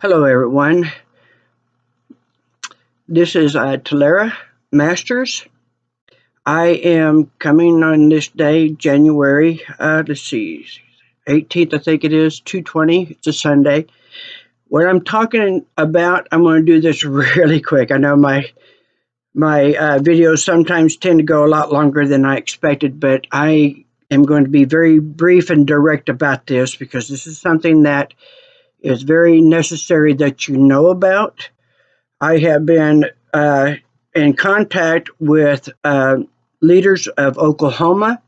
Hello, everyone. This is Talera Masters. I am coming on this day, January, let's see, 18th, I think it is, 2/20. It's a Sunday. What I'm talking about, I'm going to do this really quick. I know my videos sometimes tend to go a lot longer than I expected, but I am going to be very brief and direct about this because this is something that is very necessary that you know about. I have been in contact with leaders of Oklahoma,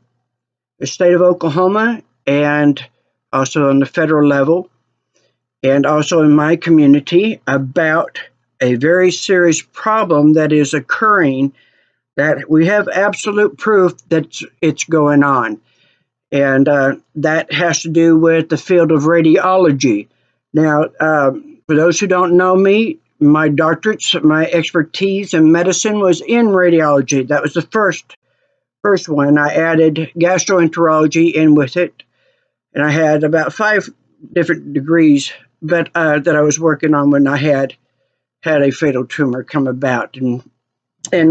the state of Oklahoma, and also on the federal level, and also in my community about a very serious problem that is occurring that we have absolute proof that it's going on. And that has to do with the field of radiology. Now, for those who don't know me, my doctorates, my expertise in medicine was in radiology. That was the first one. I added gastroenterology in with it, and I had about 5 different degrees that I was working on when I had a fatal tumor come about and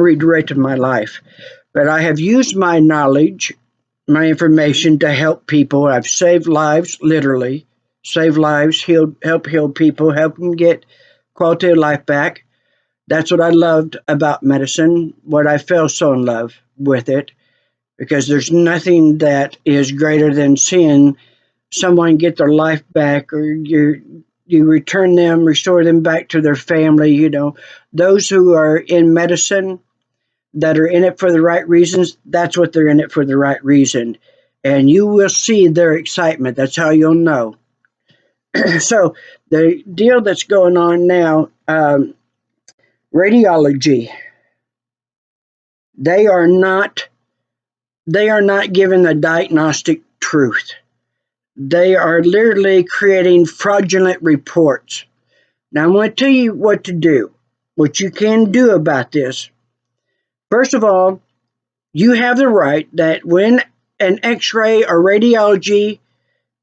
redirected my life. But I have used my knowledge, my information to help people. I've saved lives, literally, saved lives, help heal people, help them get quality of life back. That's what I loved about medicine, what I fell so in love with it, because there's nothing that is greater than seeing someone get their life back, or you return them, restore them back to their family. You know, those who are in medicine that are in it for the right reasons, that's what they're in it for, the right reason. And you will see their excitement. That's how you'll know. So the deal that's going on now, radiology, they are not given the diagnostic truth. They are literally creating fraudulent reports. Now I'm going to tell you what to do, what you can do about this. First of all, you have the right that when an x-ray or radiology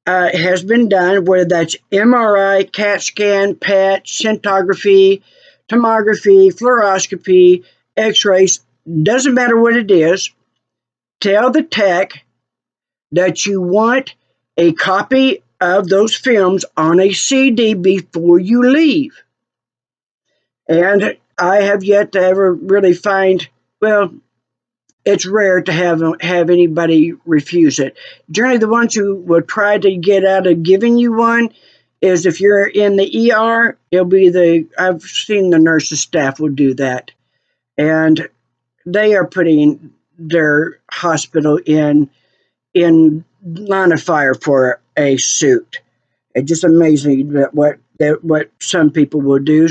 has been done, whether that's MRI, CAT scan, PET, scintigraphy, tomography, fluoroscopy, x-rays, doesn't matter what it is, tell the tech that you want a copy of those films on a CD before you leave. And I have yet to ever really find, well, it's rare to have anybody refuse it. Generally, the ones who will try to get out of giving you one is if you're in the ER, it'll be I've seen the nurses staff will do that. And they are putting their hospital in line of fire for a suit. It's just amazing what some people will do.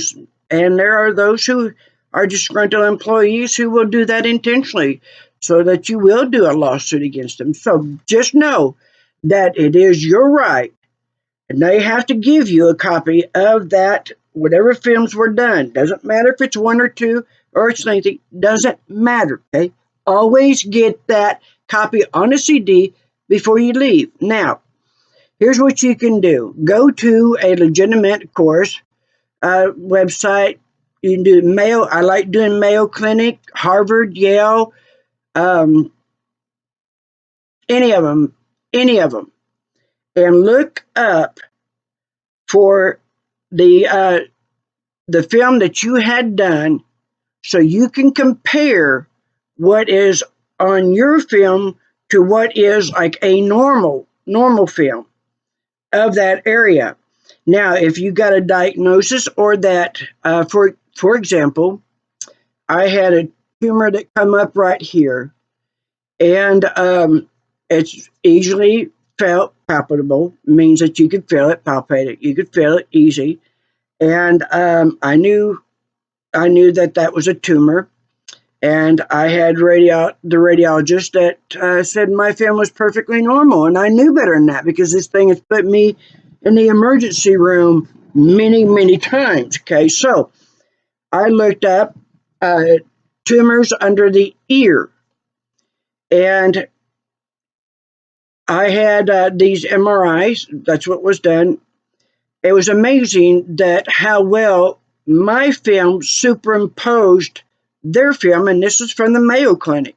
And there are those who are disgruntled employees who will do that intentionally so that you will do a lawsuit against them. So just know that it is your right, and they have to give you a copy of that, whatever films were done. Doesn't matter if it's 1 or 2 or it's lengthy, doesn't matter, okay? Always get that copy on a CD before you leave. Now, here's what you can do. Go to a legitimate, of course, website. You can do Mayo. I like doing Mayo Clinic, Harvard, Yale, any of them, and look up for the film that you had done, so you can compare what is on your film to what is like a normal film of that area. Now, if you got a diagnosis or that, for example, I had a tumor that come up right here, and it's easily felt palpable, means that you could feel it, palpate it, you could feel it easy. And I knew that was a tumor, and I had the radiologist that said my film was perfectly normal, and I knew better than that because this thing has put me in the emergency room many, many times. Okay, so I looked up tumors under the ear, and I had these MRIs. That's what was done. it was amazing that how well my film superimposed their film, and this is from the Mayo Clinic.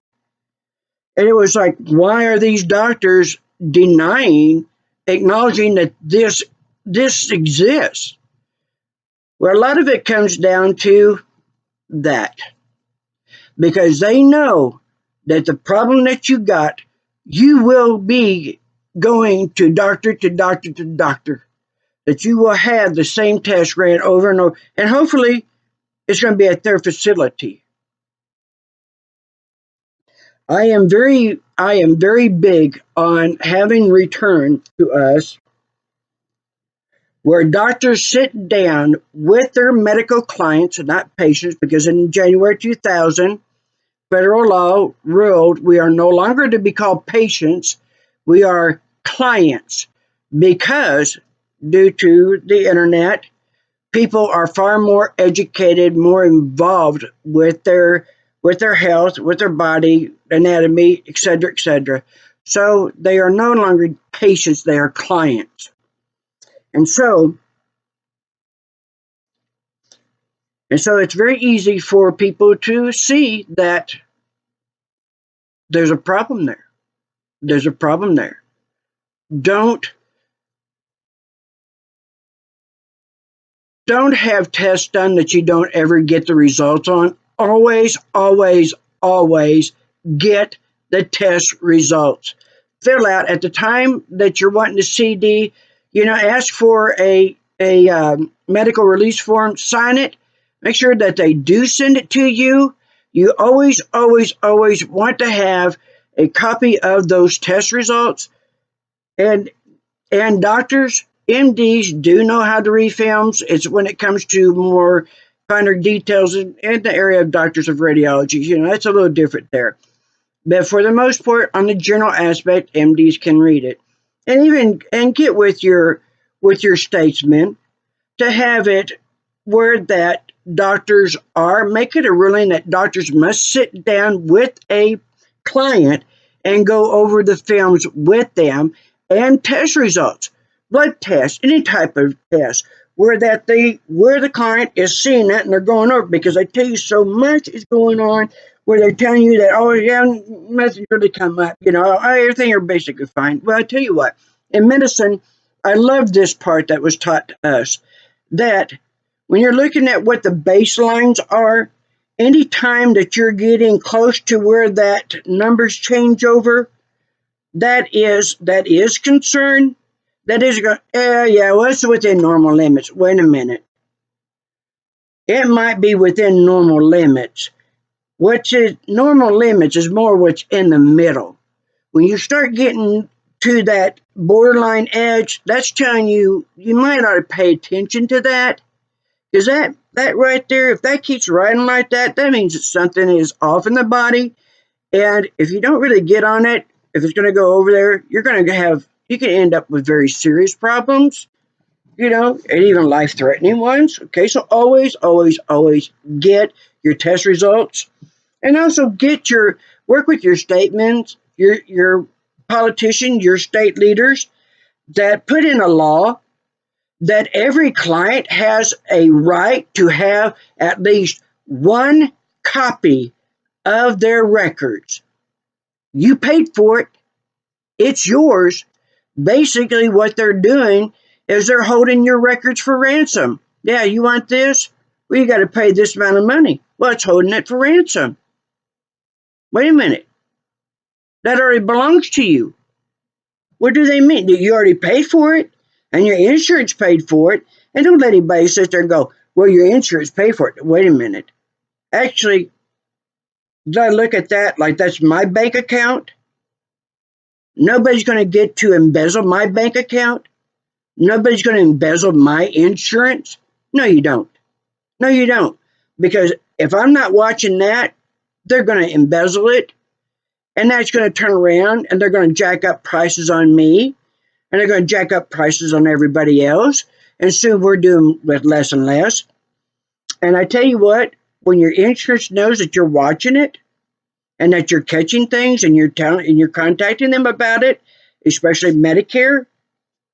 And it was like, why are these doctors denying, acknowledging that this exists? Well, a lot of it comes down to that, because they know that the problem that you got, you will be going to doctor to doctor to doctor, that you will have the same test ran over and over, and hopefully it's going to be at their facility. I am very big on having return to us where doctors sit down with their medical clients, not patients, because in January 2000, federal law ruled we are no longer to be called patients, we are clients, because due to the internet, people are far more educated, more involved with their health, with their body, anatomy, etc., etc. So they are no longer patients, they are clients. And so it's very easy for people to see that there's a problem there. There's a problem there. Don't have tests done that you don't ever get the results on. Always, always, always get the test results. Fill out at the time that you're wanting to CD, ask for a medical release form, sign it, make sure that they do send it to you. You always, always, always want to have a copy of those test results. And doctors, MDs do know how to read films. It's when it comes to more finer details in the area of doctors of radiology. That's a little different there. But for the most part, on the general aspect, MDs can read it. And get with your statesmen to have it where that doctors are, make it a ruling that doctors must sit down with a client and go over the films with them and test results, blood tests, any type of test, where the client is seeing that and they're going over, because I tell you, so much is going on where they're telling you that, oh yeah, nothing's really come up, everything are basically fine. Well, I tell you what, in medicine, I love this part that was taught to us, that when you're looking at what the baselines are, anytime that you're getting close to where that numbers change over, that is concern. That is, it's within normal limits. Wait a minute. It might be within normal limits. What's in normal limits is more what's in the middle. When you start getting to that borderline edge, that's telling you might ought to pay attention to that. Because that right there, if that keeps riding like that, that means that something is off in the body. And if you don't really get on it, if it's going to go over there, you can end up with very serious problems, and even life-threatening ones. Okay, so always, always, always get your test results, and also work with your statements, your politicians, your state leaders that put in a law that every client has a right to have at least one copy of their records. You paid for it. It's yours. Basically, what they're doing is they're holding your records for ransom. Yeah, you want this? Well, you got to pay this amount of money. Well, it's holding it for ransom. Wait a minute. That already belongs to you. What do they mean? You already paid for it, and your insurance paid for it. And don't let anybody sit there and go, well, your insurance paid for it. Wait a minute. Actually, did I look at that like that's my bank account? Nobody's going to get to embezzle my bank account. Nobody's going to embezzle my insurance. No, you don't. No, you don't. Because if I'm not watching that, they're going to embezzle it. And that's going to turn around and they're going to jack up prices on me. And they're going to jack up prices on everybody else. And soon we're doing with less and less. And I tell you what, when your insurance knows that you're watching it, and that you're catching things and you're contacting them about it, especially Medicare,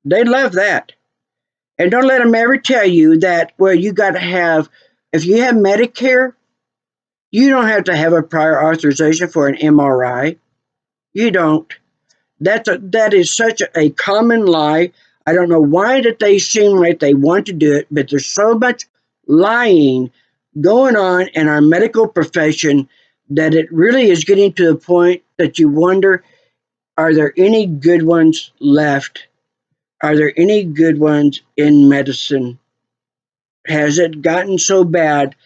they love that. And don't let them ever tell you that, well, you got to have, if you have Medicare, you don't have to have a prior authorization for an MRI. You don't. That is such a common lie. I don't know why that they seem like they want to do it, but there's so much lying going on in our medical profession that it really is getting to the point that you wonder, are there any good ones left? Are there any good ones in medicine? Has it gotten so bad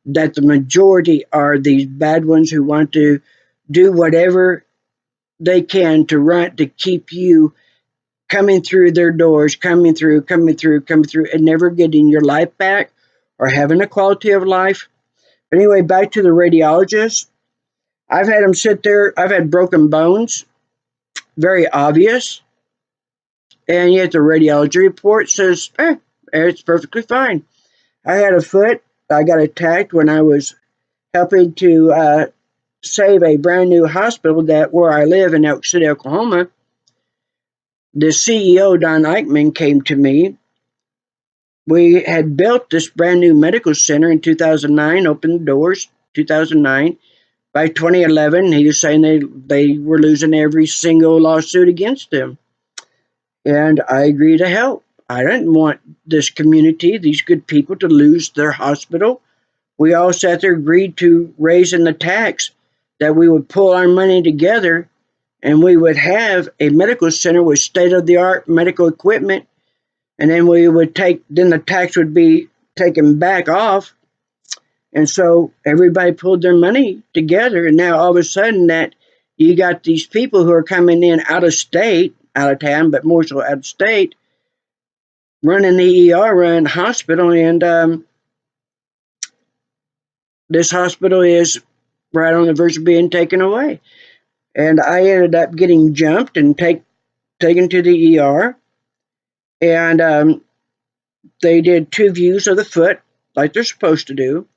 that the majority are these bad ones who want to do whatever they can to keep you coming through their doors, coming through, and never getting your life back or having a quality of life? But anyway, back to the radiologists. I've had them sit there. I've had broken bones, very obvious, and yet the radiology report says, it's perfectly fine. I had a foot. I got attacked when I was helping to save a brand new hospital that where I live in Elk City, Oklahoma. The CEO, Don Eichmann, came to me. We had built this brand new medical center in 2009, opened the doors 2009. By 2011, he was saying they were losing every single lawsuit against them. And I agreed to help. I didn't want this community, these good people, to lose their hospital. We all sat there, agreed to raising the tax, that we would pull our money together and we would have a medical center with state-of-the-art medical equipment. And then then the tax would be taken back off. And so everybody pulled their money together. And now all of a sudden that you got these people who are coming in out of state, out of town, but more so out of state, running the ER, running the hospital. And this hospital is right on the verge of being taken away. And I ended up getting jumped and taken to the ER. And they did 2 views of the foot, like they're supposed to do.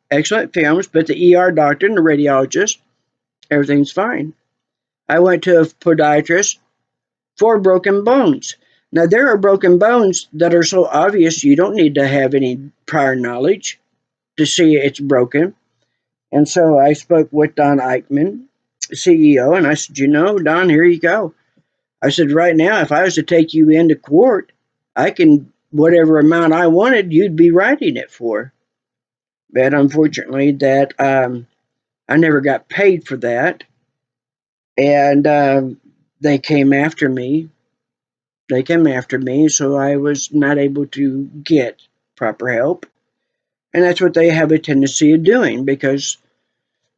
Excellent films, but the ER doctor and the radiologist, everything's fine. I went to a podiatrist for broken bones. Now, there are broken bones that are so obvious you don't need to have any prior knowledge to see it's broken. And so I spoke with Don Eichmann, CEO, and I said, Don, here you go. I said, right now, if I was to take you into court, I can, whatever amount I wanted, you'd be writing it for. But unfortunately, that I never got paid for that. And they came after me. So I was not able to get proper help. And that's what they have a tendency of doing because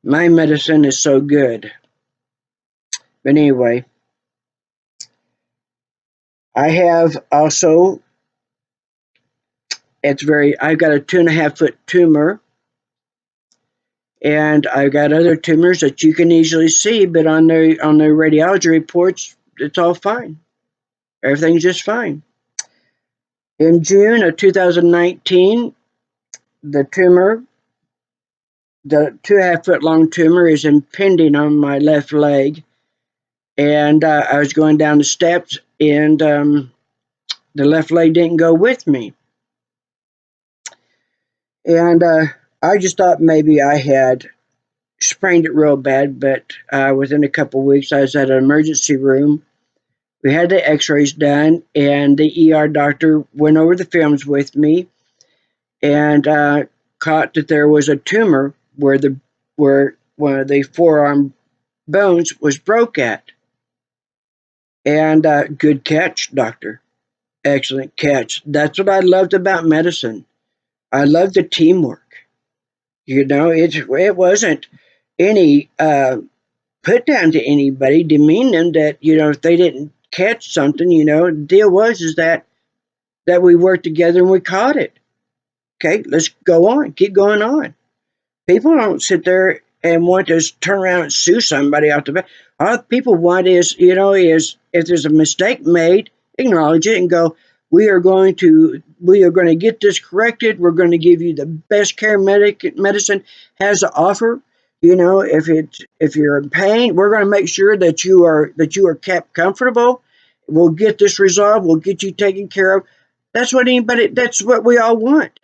my medicine is so good. But anyway, I have also, I've got a 2.5-foot tumor, and I've got other tumors that you can easily see, but on the radiology reports, it's all fine. Everything's just fine. In June of 2019, the 2.5-foot long tumor is impinging on my left leg. And I was going down the steps, and the left leg didn't go with me. And I just thought maybe I had sprained it real bad, but within a couple of weeks, I was at an emergency room. We had the x-rays done, and the ER doctor went over the films with me and caught that there was a tumor where one of the forearm bones was broke at. And good catch, doctor. Excellent catch. That's what I loved about medicine. I loved the teamwork. It wasn't any put down to anybody, demean them that, if they didn't catch something, the deal was that we worked together and we caught it. Okay, let's go on, keep going on. People don't sit there and want to turn around and sue somebody out the back. All people want is if there's a mistake made, acknowledge it and go, we are going to get this corrected. We're going to give you the best care medicine has to offer. If you're in pain, we're going to make sure that you are kept comfortable. We'll get this resolved. We'll get you taken care of. That's what we all want.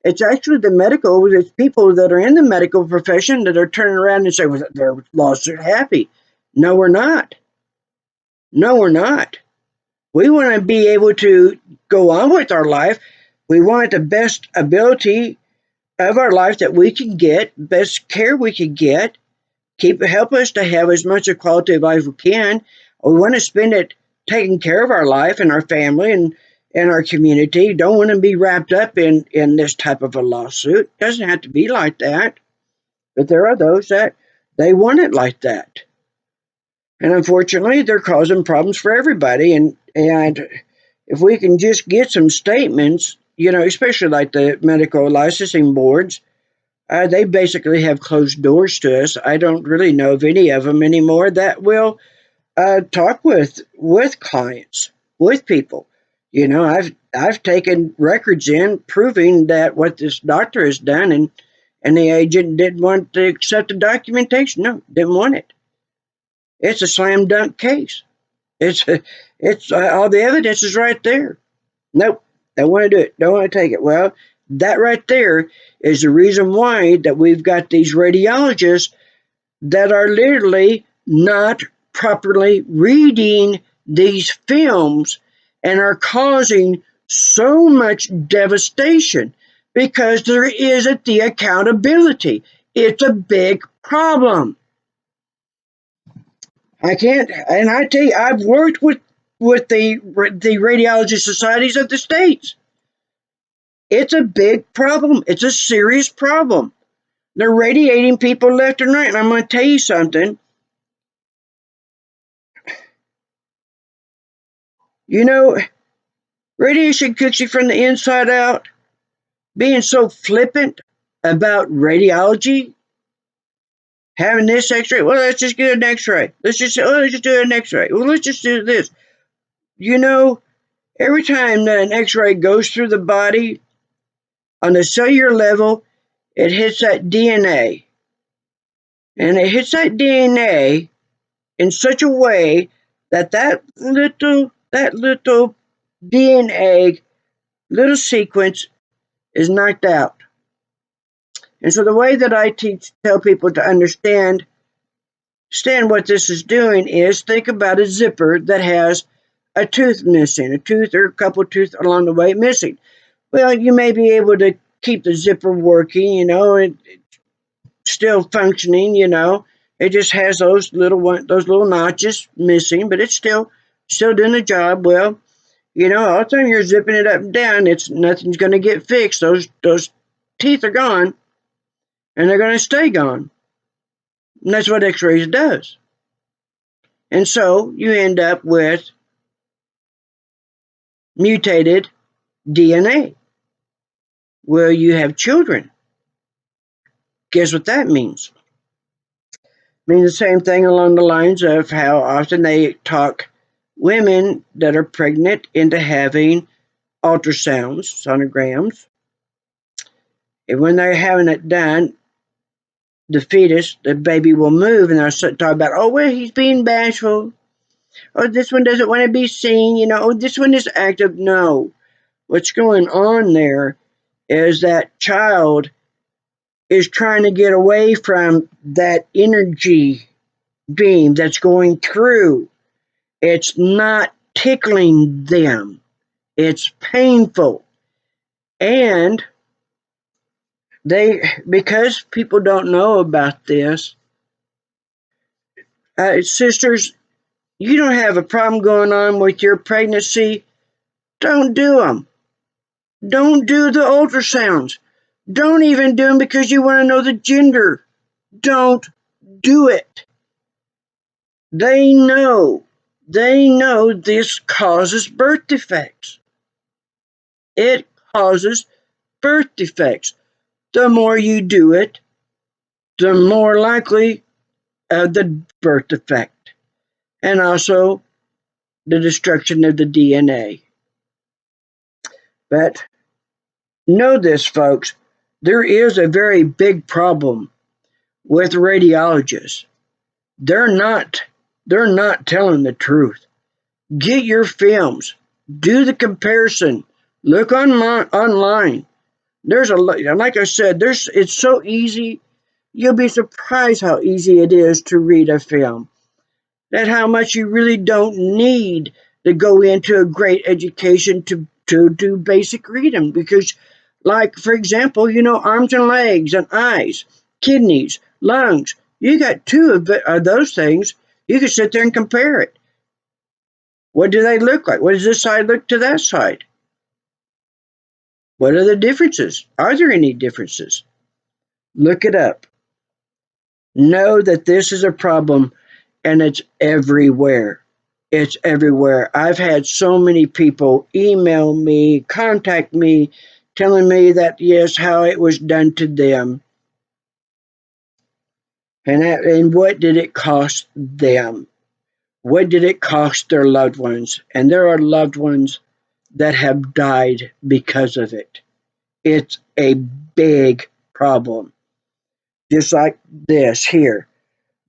It's actually it's people that are in the medical profession that are turning around and saying, well, they're lawsuit happy. No, we're not. No, we're not. We want to be able to go on with our life. We want the best ability of our life that we can get, best care we can get, help us to have as much a quality of life we can. We want to spend it taking care of our life and our family and our community. Don't want to be wrapped up in this type of a lawsuit. Doesn't have to be like that. But there are those that they want it like that. And unfortunately, they're causing problems for everybody. And if we can just get some statements, especially like the medical licensing boards, they basically have closed doors to us. I don't really know of any of them anymore that will talk with clients, with people. I've taken records in proving that what this doctor has done, and the agent didn't want to accept the documentation. No, didn't want it. It's a slam dunk case. It's all the evidence is right there. Nope, don't want to do it. Don't want to take it. Well, that right there is the reason why that we've got these radiologists that are literally not properly reading these films and are causing so much devastation because there isn't the accountability. It's a big problem. I can't, and I tell you, I've worked with the radiology societies of the states. It's a big problem. It's a serious problem. They're radiating people left and right. And I'm going to tell you something. Radiation cooks you from the inside out. Being so flippant about radiology, having this x-ray, well, let's just get an x-ray. Let's just do an x-ray. Well, let's just do this. Every time that an x-ray goes through the body, on the cellular level, it hits that DNA. And it hits that DNA in such a way that little DNA, little sequence is knocked out. And so the way that I tell people to understand what this is doing is think about a zipper that has a tooth missing, a tooth or a couple of teeth along the way missing. Well, you may be able to keep the zipper working, and still functioning, It just has those little notches missing, but it's still doing the job. Well, all the time you're zipping it up and down, nothing's going to get fixed. Those teeth are gone, and they're going to stay gone. And that's what X-rays does. And so you end up with mutated DNA. Well, you have children. Guess what that means? It means the same thing along the lines of how often they talk women that are pregnant into having ultrasounds, sonograms. And when they're having it done, the fetus, the baby will move, and they'll talk about, oh, well, he's being bashful. Oh, this one doesn't want to be seen. Oh, this one is active. No. What's going on there is that child is trying to get away from that energy beam that's going through. It's not tickling them. It's painful. And because people don't know about this, sisters, you don't have a problem going on with your pregnancy, don't do them. Don't do the ultrasounds. Don't even do them because you want to know the gender. Don't do it. They know this causes birth defects. It causes birth defects. The more you do it, the more likely the birth defect, and also the destruction of the DNA. But know this, folks, there is a very big problem with radiologists. They're not telling the truth. Get your films. Do the comparison. Look online. There's a like I said, it's so easy. You'll be surprised how easy it is to read a film. That how much you really don't need to go into a great education to do basic reading because, like for example, arms and legs and eyes, kidneys, lungs. You got two of those things. You can sit there and compare it. What do they look like? What does this side look to that side? What are the differences? Are there any differences? Look it up. Know that this is a problem and it's everywhere. It's everywhere. I've had so many people email me, contact me, telling me that yes, how it was done to them. And what did it cost them? What did it cost their loved ones? And there are loved ones that have died because of it. It's a big problem. Just like this here.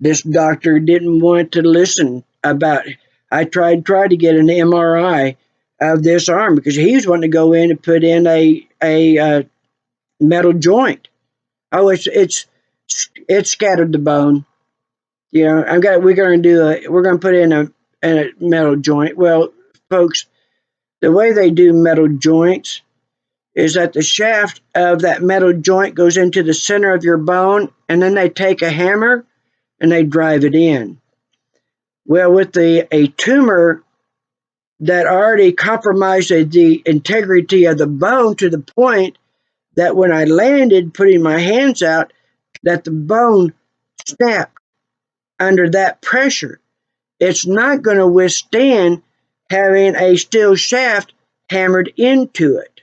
This doctor didn't want to listen about. I tried to get an MRI of this arm because he was wanting to go in and put in a metal joint. Oh, it's scattered the bone. We're gonna put in a metal joint. Well, folks, the way they do metal joints is that the shaft of that metal joint goes into the center of your bone, and then they take a hammer and they drive it in. Well, with a tumor that already compromised the integrity of the bone to the point that when I landed, putting my hands out, that the bone snapped under that pressure. It's not going to withstand having a steel shaft hammered into it.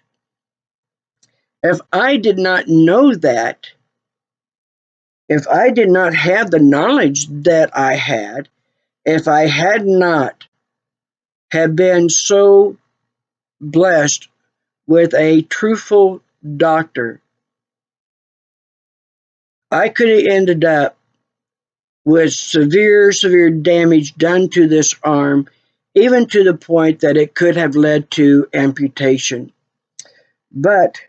If I did not know that, if I did not have the knowledge that I had, if I had not have been so blessed with a truthful doctor, I could have ended up with severe damage done to this arm, even to the point that it could have led to amputation. But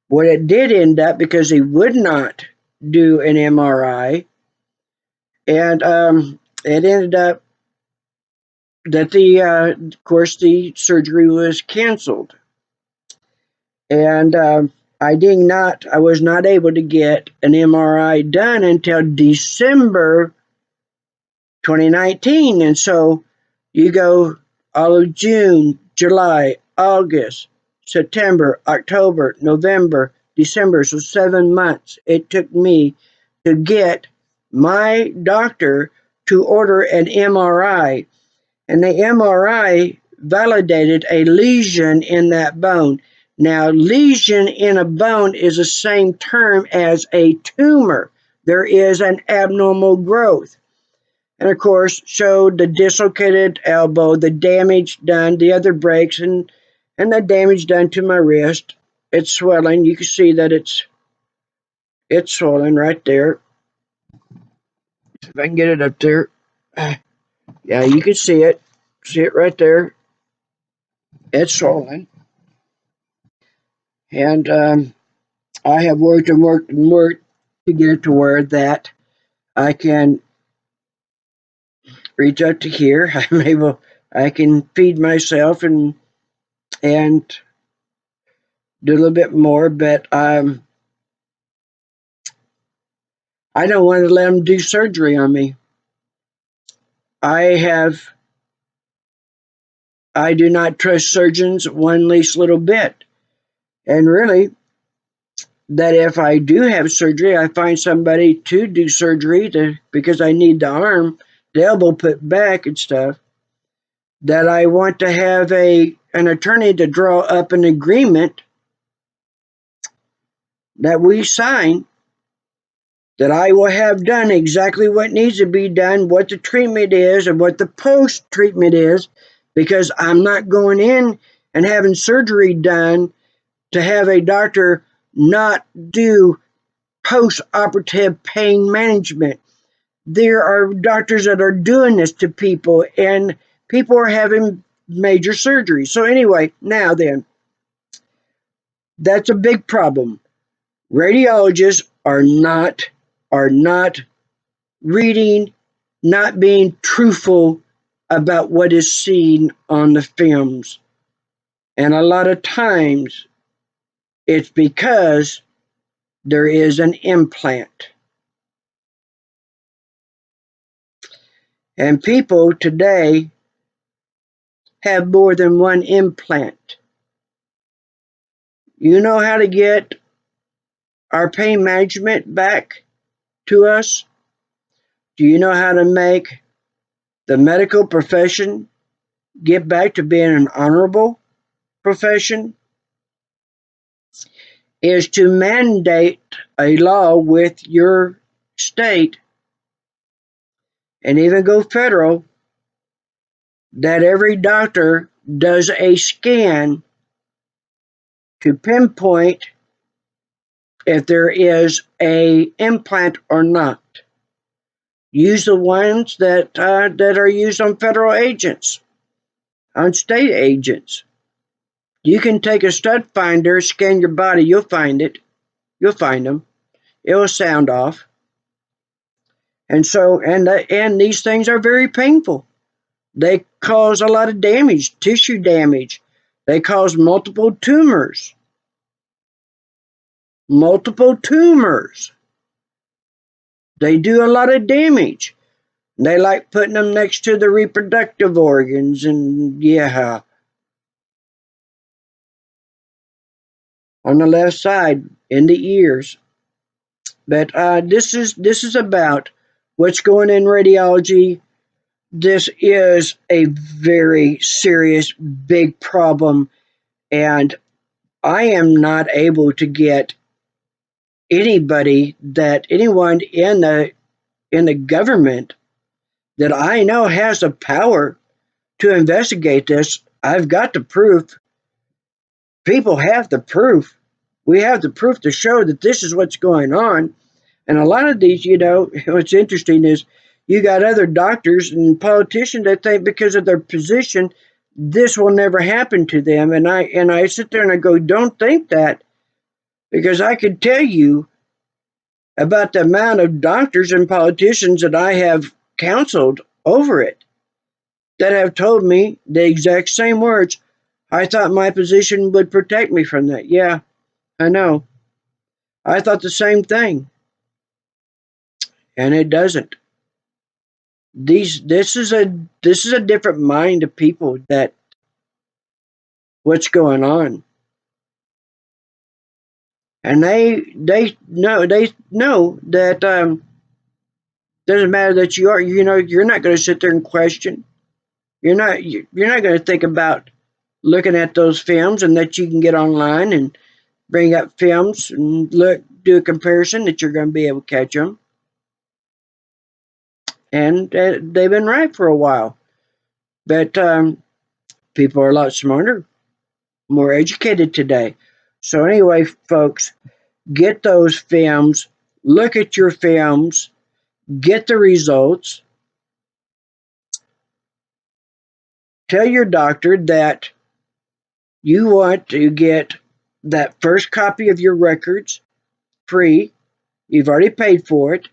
what it did end up, because he would not do an MRI, and it ended up that of course, the surgery was canceled. And I was not able to get an MRI done until December 2019. And so you go all of June, July, August, September, October, November, December. So 7 months it took me to get my doctor to order an MRI. And the MRI validated a lesion in that bone. Now, lesion in a bone is the same term as a tumor. There is an abnormal growth. And of course, showed the dislocated elbow, the damage done, the other breaks, and the damage done to my wrist. It's swelling. You can see that it's swollen right there. If I can get it up there. Yeah, you can see it. See it right there. It's swollen. And I have worked and worked and worked to get it to where that I can reach out to here. I can feed myself and do a little bit more, but I don't want to let them do surgery on me. I do not trust surgeons one least little bit. And really, that if I do have surgery, I find somebody to do surgery because I need the arm, the elbow put back and stuff, that I want to have an attorney to draw up an agreement that we sign, that I will have done exactly what needs to be done, what the treatment is, and what the post treatment is, because I'm not going in and having surgery done to have a doctor not do post operative pain management. There are doctors that are doing this to people, and people are having major surgery. So, anyway, now then, That's a big problem. Radiologists are not reading, not being truthful about what is seen on the films. And a lot of times it's because there is an implant. And people today have more than one implant. You know how to get our pain management back to us? Do you know how to make the medical profession get back to being an honorable profession? Is to mandate a law with your state and even go federal that every doctor does a scan to pinpoint if there is a implant or not. Use the ones that are used on federal agents, on state agents. You can take a stud finder, scan your body, you'll find it. You'll find them. It will sound off. And so, and these things are very painful. They cause a lot of damage, tissue damage. They cause multiple tumors. Multiple tumors. They do a lot of damage. They like putting them next to the reproductive organs, and yeah, on the left side in the ears. But this is about what's going in radiology. This is a very serious, big problem, and I am not able to get anyone in the government that I know has the power to investigate this. I've got the proof. People have the proof. We have the proof to show that this is what's going on. And a lot of these, what's interesting is you got other doctors and politicians that think because of their position, this will never happen to them. And I sit there and I go, don't think that, because I could tell you about the amount of doctors and politicians that I have counseled over it that have told me the exact same words. I thought my position would protect me from that. Yeah, I know. I thought the same thing. And it doesn't. This is a different mind of people that what's going on. And they know that doesn't matter that you're not going to sit there and question. You're not going to think about looking at those films, and that you can get online and bring up films and do a comparison, that you're going to be able to catch them. And they've been right for a while. But people are a lot smarter, more educated today. So anyway, folks, get those films, look at your films, get the results. Tell your doctor that you want to get that first copy of your records free. You've already paid for it.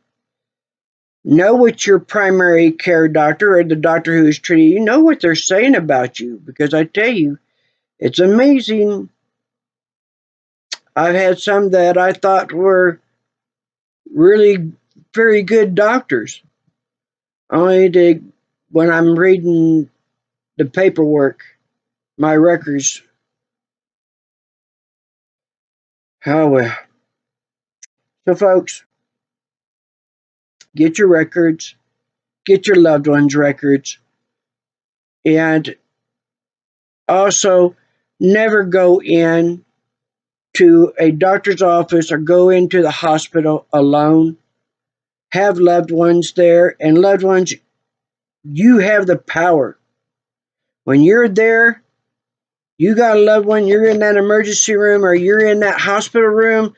Know what your primary care doctor or the doctor who is treating you, know what they're saying about you, because I tell you, it's amazing. I've had some that I thought were really very good doctors, only to, when I'm reading the paperwork, my records, oh well. So folks, get your records, get your loved ones' records, and also never go in to a doctor's office or go into the hospital alone. Have loved ones there, and loved ones, you have the power. When you're there, you got a loved one, you're in that emergency room or you're in that hospital room,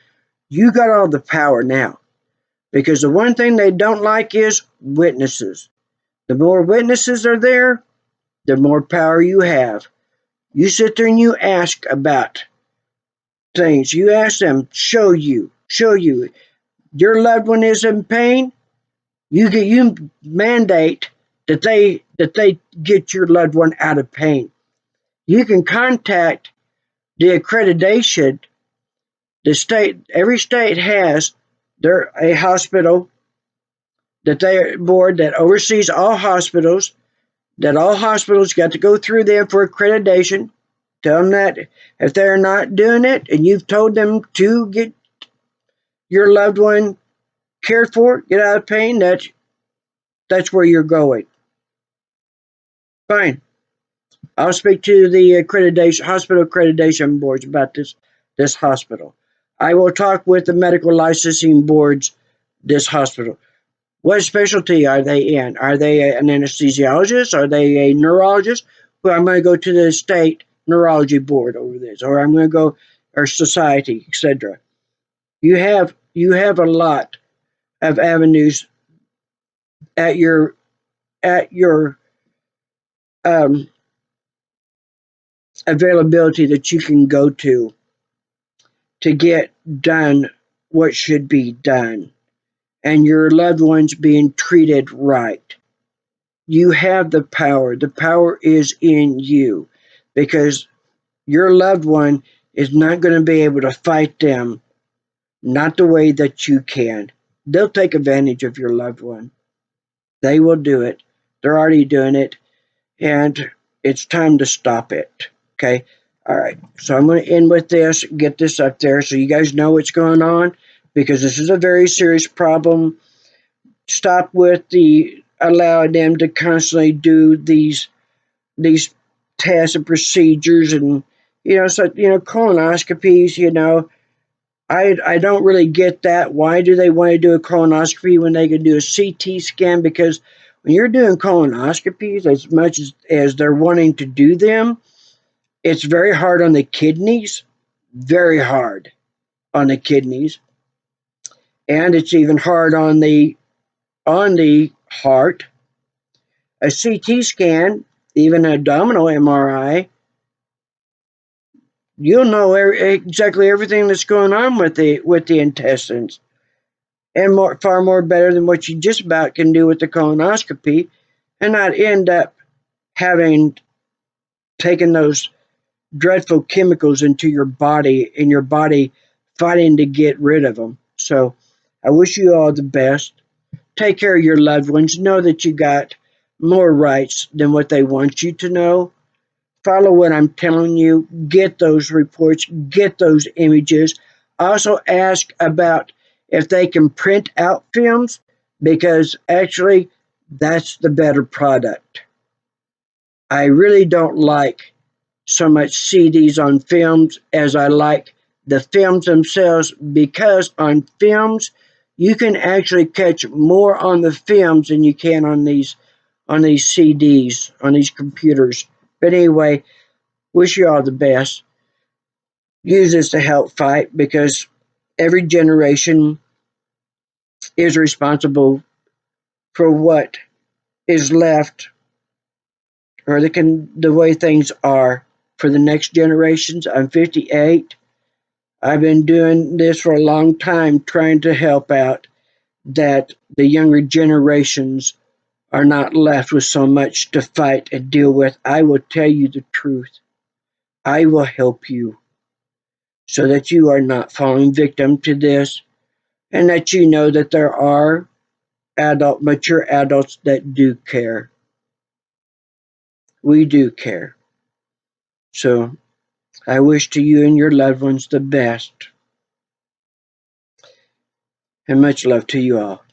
you got all the power now. Because the one thing they don't like is witnesses. The more witnesses are there, the more power you have. You sit there and you ask about things. You ask them, show you. Your loved one is in pain. You mandate that they get your loved one out of pain. You can contact the accreditation. The state, every state has a hospital that they board that oversees all hospitals. That all hospitals got to go through them for accreditation. Tell them that if they're not doing it, and you've told them to get your loved one cared for, get out of pain, that's where you're going. Fine. I'll speak to the hospital accreditation boards about this hospital. I will talk with the medical licensing boards this hospital. What specialty are they in? Are they an anesthesiologist? Are they a neurologist? Well, I'm going to go to the state neurology board over this, or I'm going to go, or society, etc. You have a lot of avenues at your um, availability that you can go to get done what should be done, and your loved ones being treated right. You have the power. The power is in you, because your loved one is not going to be able to fight them, not the way that you can. They'll take advantage of your loved one. They will do it. They're already doing it, and it's time to stop it. Okay? All right. So I'm going to end with this, get this up there so you guys know what's going on, because this is a very serious problem. Stop with the allowing them to constantly do these tests and procedures, and colonoscopies. I don't really get that. Why do they want to do a colonoscopy when they can do a CT scan? Because when you're doing colonoscopies, as much as they're wanting to do them, it's very hard on the kidneys, very hard on the kidneys, and it's even hard on the heart. A CT scan, even an abdominal MRI, you'll know exactly everything that's going on with the intestines, and far more better than what you just about can do with the colonoscopy, and not end up having taken those dreadful chemicals into your body, and your body fighting to get rid of them. So I wish you all the best. Take care of your loved ones. Know that you got more rights than what they want you to know. Follow what I'm telling you. Get those reports. Get those images. Also ask about if they can print out films, because actually that's the better product. I really don't like so much CDs on films as I like the films themselves, because on films you can actually catch more on the films than you can on these CDs, on these computers. But anyway, wish you all the best. Use this to help fight, because every generation is responsible for what is left, or the way things are for the next generations. I'm 58. I've been doing this for a long time, trying to help out that the younger generations are not left with so much to fight and deal with. I will tell you the truth. I will help you so that you are not falling victim to this, and that you know that there are mature adults that do care. We do care. So I wish to you and your loved ones the best, and much love to you all.